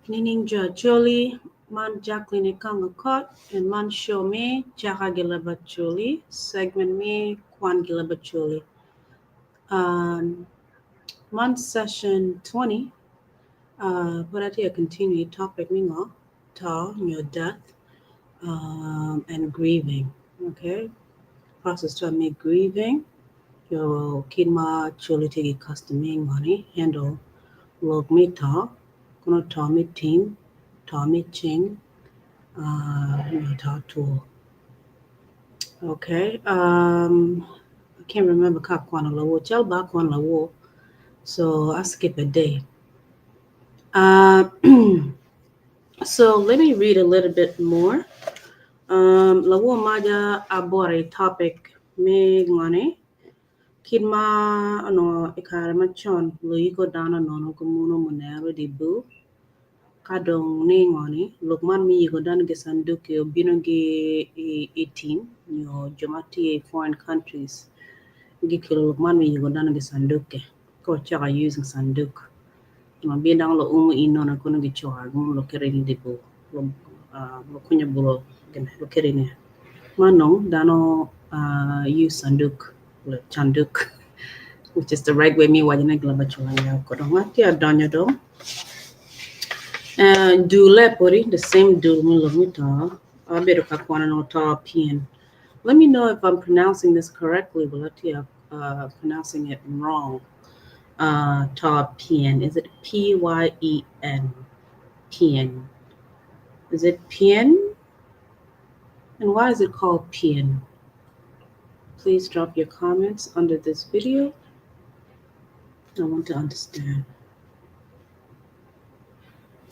Nininja Jolie, Man Jacqueline Kangakot, and Man Show Me, Jaha Gilabachuli, segment me, Kwan Gilabachuli. Um, Man session 20, but I did continue topic mingo, ta, your death, and grieving. Okay, process to me grieving, your kidma chuli tigi customing money, handle, log me ta, kono ta me ting, ta me ching, tool. Okay. I can't remember Kakwana Lawo. Tell back on Lawo. So I skip a day. Uh, so let me read a little bit more. Lawo Maja abore topic me ngane. Kidma ano ikarama chon luiko dana nono kumuno monero di bu. Kadong ni ngani lukman mi yigo dan ge sanduke obino ge 18 nyo jomati foreign countries gikilo lukman mi yigo dan ge sanduke ko chaka using sanduk ma bindang lo umu ino na kuno ge choa gum lo kerini debu lo kunya bulo gen lo kerini manong dano use sanduk lo chanduk which is the right way me wajina glaba chola ya ko dong ati adanya dong Dule pori, the same dule mulumita, a bit of kakwana no ta pien. Let me know if I'm pronouncing this correctly, but pronouncing it wrong. Ta pien. Is it Pyen? Pien. Is it pien? And why is it called pien? Please drop your comments under this video. I want to understand.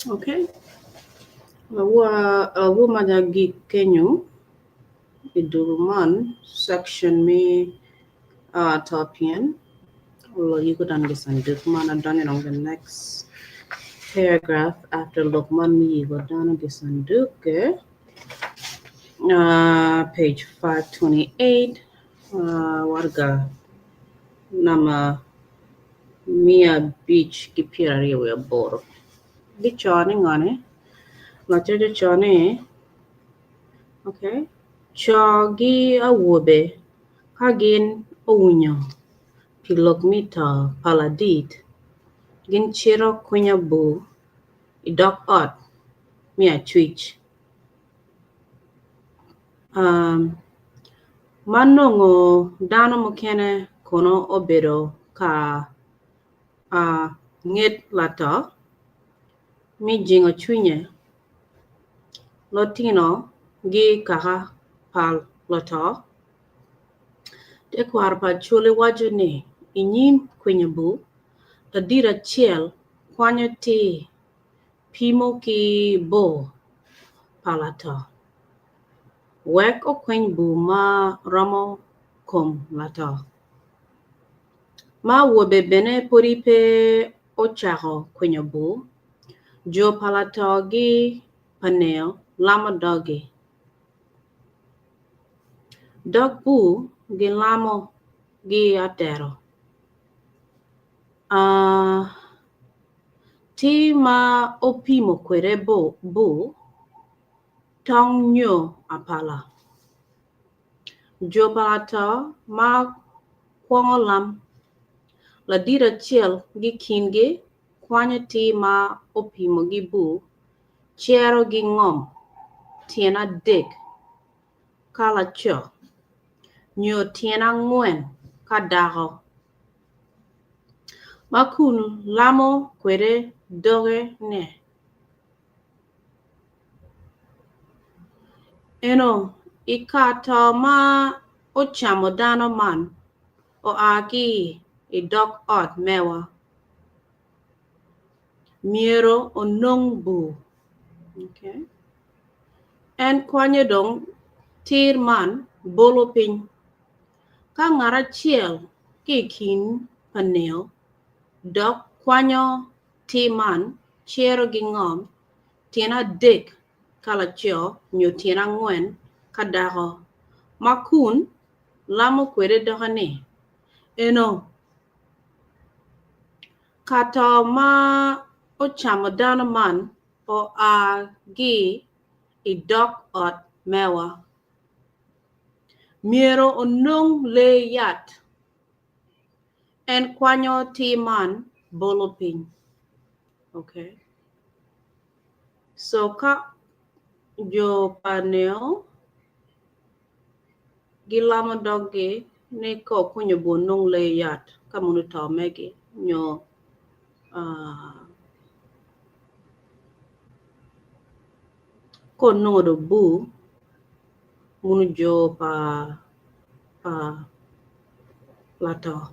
Okay. Wumajagi Kenyu, Iduluman, section me Topian. Well, you could understand Lukman and done it on the next paragraph after Lukman me go down and Sanduke. Page 528. Warga Nama Mia Beach Kipira we boro. The chawning on it. Later the chawning. Okay. Chogi a wobe. Kagin Unyo. Pilogmita paladit. Ginchiro kunya bu. Idok ot. Mia twitch. Manongo dano mokene kono obedo ka ngit lata. Mi jingo chunye. Lotino gi kaha pal lata. Te kwarpa chule wajone. Inyim kwenye bu. Tadira chiel. Kwanyo ti. Pimo ki bo. Palata. Wek o kwenye bu ma ramo kom lata. Ma wobe bene poripe ochaho kwenye bu. Jo palata gi paneo lama dogi. Dog bu gi lamo gi atero. Ti ma opimo kwere bu. Tong nyo apala. Jo palata ma kwongo lam. La dira chiel gi kinge. Kwanya ti ma opimo gi bu. Chiero gi ngom. Tiena dig. Kala cho. Nyo tiena ngwen. Kadaho. Makunu lamo kwere doge ne. Eno ikata ma ochamo dano man. O aki idok ot mewa. Miero onong bu. Okay. En kwanye dong tir man bolo piny. Ka ngara chiel ki kin paneo. Dok kwanyo ti man chiero gi ngom. Tiena dik kala cho nyo tiena ngwen kadaho. Makun lamo kwere dohane. Eno kata ma ochamo dano man o a gi I dok ot mewa. Miero onung le yat. En kwanyo timan bolo piny. Okay. So ka jo paneo gilamo doggi ni ko kunyo bo nung le yat kamunu to megi nyo ko nungo do bu munu jo pa lato.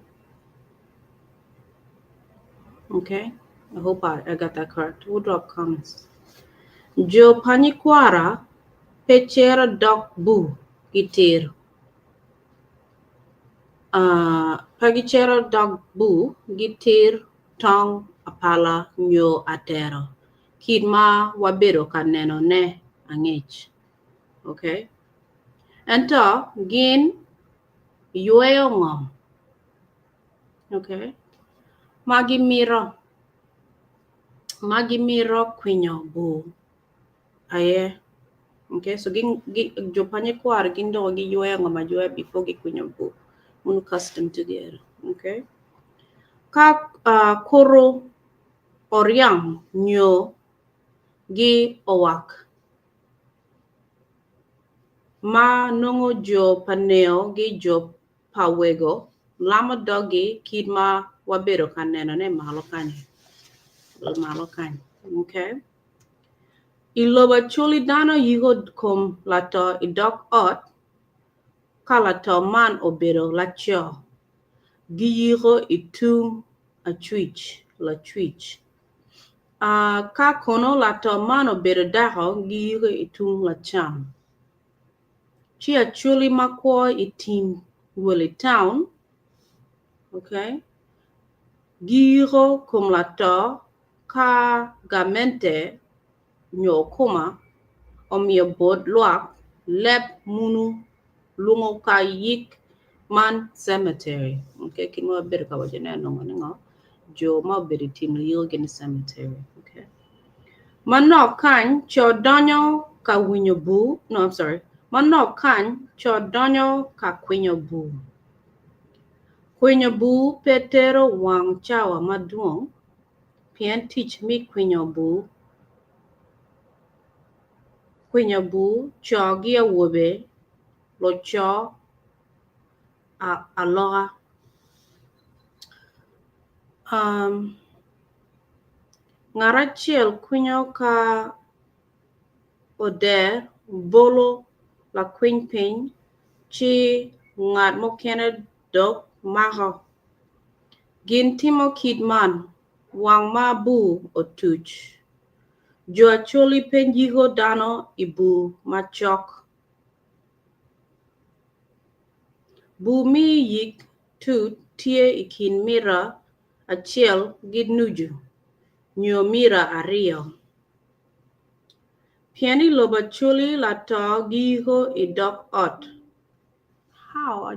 Okay, I hope I got that correct. We'll drop comments. Jo panikwara pechera dok bu gitir. Pagichero dog bu gitir tong apala nyo atero. Kidma wabiro kaneno ne angich. Okay. Ento gin yueyo ngom. Okay. Magi miro kwinyo bu. Aye. Okay. So jo panye kwar gindo gi yueyo ngom ajue before gi kwinyo bu. Munu custom together. Okay. Ka koro oriang nyo gi owak. Ma nongo jo paneo gi jo pawego lamo dogi kid ma wabero kaneno ne malo kany. Okay. Iloba chuli dano yigo kom lato idok ot ka lato man obero lacho gi yigo itung la twitch. Ka kono lato man obero dako gi yigo itung la cham. Chi achuli makwo itim wili town. Okay. Giro kum lato ka gamente nyo kuma omio bod luak lep munu lungo ka yik man cemetery. Okay, kinwa bir ka wajene nongo jo ma bir tim yilgin cemetery. Okay. Manok kany cho donyo ka winyo bu. No, I'm sorry. Manok kany cho donyo ka kwinyo bu. Kwinyo bu petero wang chawa maduong. Pien teach me kwinyo bu. Kwinyo bu cho gia wobe lo cho aloha. Ngarachiel kwinyo ka oder bolo la kwiny piny chi ngat mokene dok maho. Gin timo kid man wang ma bu otuch. Jo acholi penjigo dano ibu machok. Bu mi yik tut tie ikin mira achiel gi nuju. Nyo mira ario. Pieni loba chuli lato gigo idok ot. How?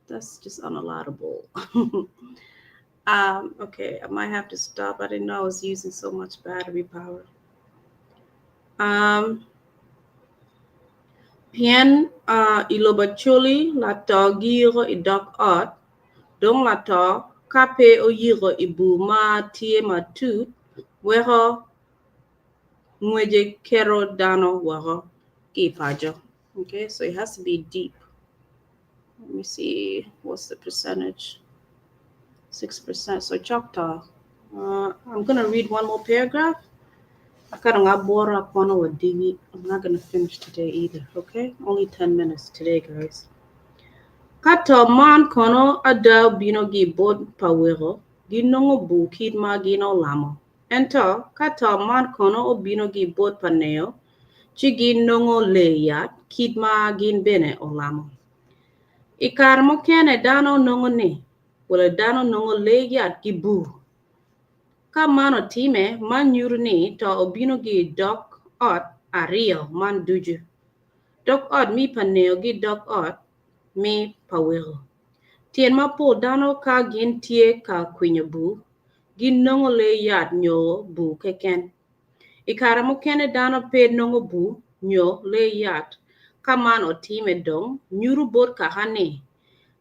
That's just unallowable. Okay, I might have to stop. I didn't know I was using so much battery power. Pien ilobachuli lato giro idok ot. Dong lato kape o yiro ibu ma tie matut. Weho mweje kero dano waho kipajo. Okay, so it has to be deep. Let me see, what's the percentage? 6%. So Choctaw. I'm going to read one more paragraph. I'm not going to finish today either, okay? Only 10 minutes today, guys. Kato man kono ada bino gi bod pawero, ginongo bu kid ma gino lamo. Ento, kato man kono obino gi bod paneo, chi ginongo leyat, kid ma gin bene olamo. Ikar mo kene dano nongo ni, wala dano nongo leyat gi bu. Ka mano time man nyurni to obino gi dok ot ario man duju. Dok ot mi paneo gi dok ot mi pawero. Tien ma po dano ka gin tie ka kwinyo bu, gin nongo le yat nyo bu keken. Ikara mo kene dano ped nongo bu nyo le yat kaman o time dong nyuru bot kahane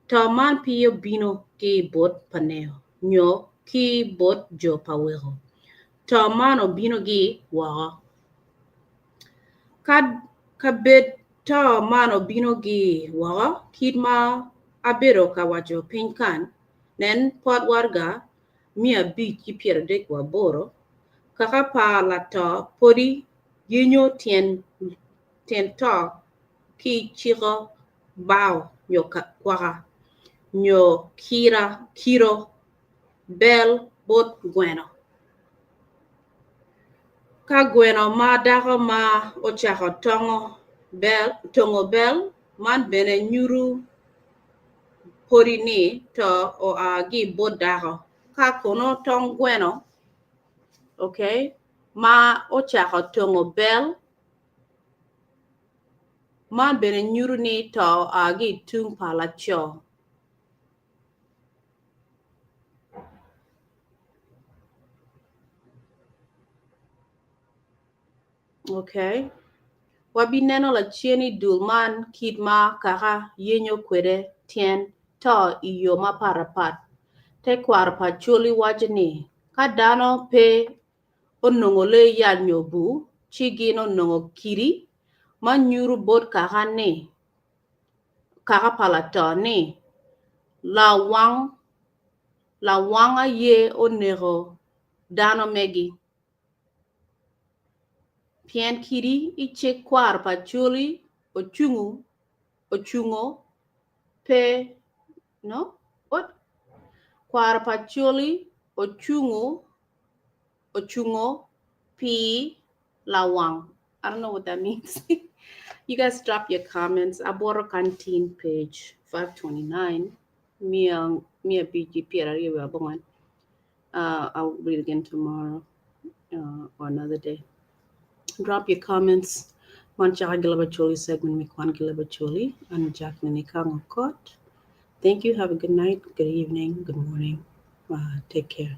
to man piyo bino ki bot paneo nyo ki bot jo pawero to man o bino gi wao kabet to man o bino gi wao kid ma abero kawacho pinkan nen pot warga mia bich ki piero dek wa boro kaka pa la to podi yinyo tien to ki chiro bao nyo kwaka nyo kiro bel bot gweno ka gweno ma dako ma ochako tongo bel man bene nyuru podi ni to o agi bot dako ka kono tong gweno okay ma ochako tongo bel man bene nyuru ni to agi tung palacho okay wabi neno la chieni dul man kid ma kaka yenyo kwede tien to iyo ma parapat te kwar pa chuli wajni ka dano pe onongo le yan nyobu chigi no nongo kiri ma nyuru bot kaka ne kaka palato ne la wanga ye onego dano megi pien kiri iche kwar pa chuli ochungo pe no what kwar pa chuli ochungo pi lawang I don't know what that means you guys drop your comments aboro canteen page 529 mia bg piera riwa bongan I'll read again tomorrow or another day drop your comments Mancha Gilabacholi segment Mikwan Gilabacholi and Jacqueline Kang of Court. Thank you. Have a good night, good evening, good morning. Take care.